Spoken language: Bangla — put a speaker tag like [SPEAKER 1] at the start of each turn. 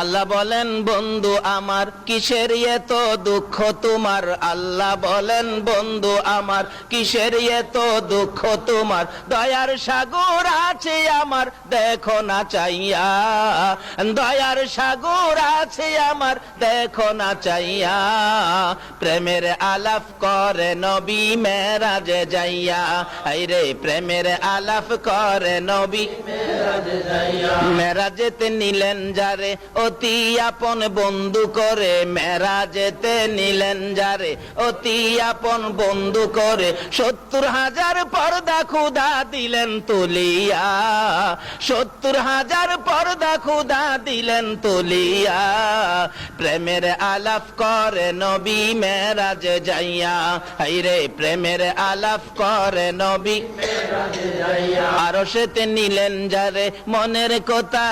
[SPEAKER 1] আল্লাহ বলেন বন্ধু আমার কিসের এত দুঃখ তোমার, আল্লাহ বলেন বন্ধু আমার কিসের এত দুঃখ তোমার, দয়ার সাগর আছে আমার দেখো না চাইয়া, দয়ার সাগর আছে আমার দেখো না চাইয়া, প্রেমের আলাপ করে নবী মেরাজে যাইয়া, আইরে প্রেমের আলাপ করে নবী মেরাজে যাইয়া, মেরাজেতে নিলেন যারে অতি আপন বন্ধু করে, মেরাজেতে নিলেন যারে অতি আপন বন্ধু করে, 70,000 পর্দা খুদা দিলেন তুলিয়া, 70,000 পর্দা খুদা দিলেন তুলিয়া, প্রেমের আলাপ করে নবী মেরাজে যাইয়া, হাইরে প্রেমের আলাপ করে নবী মেরাজে যাইয়া, আরশেতে নিলেন যারে মনের কথা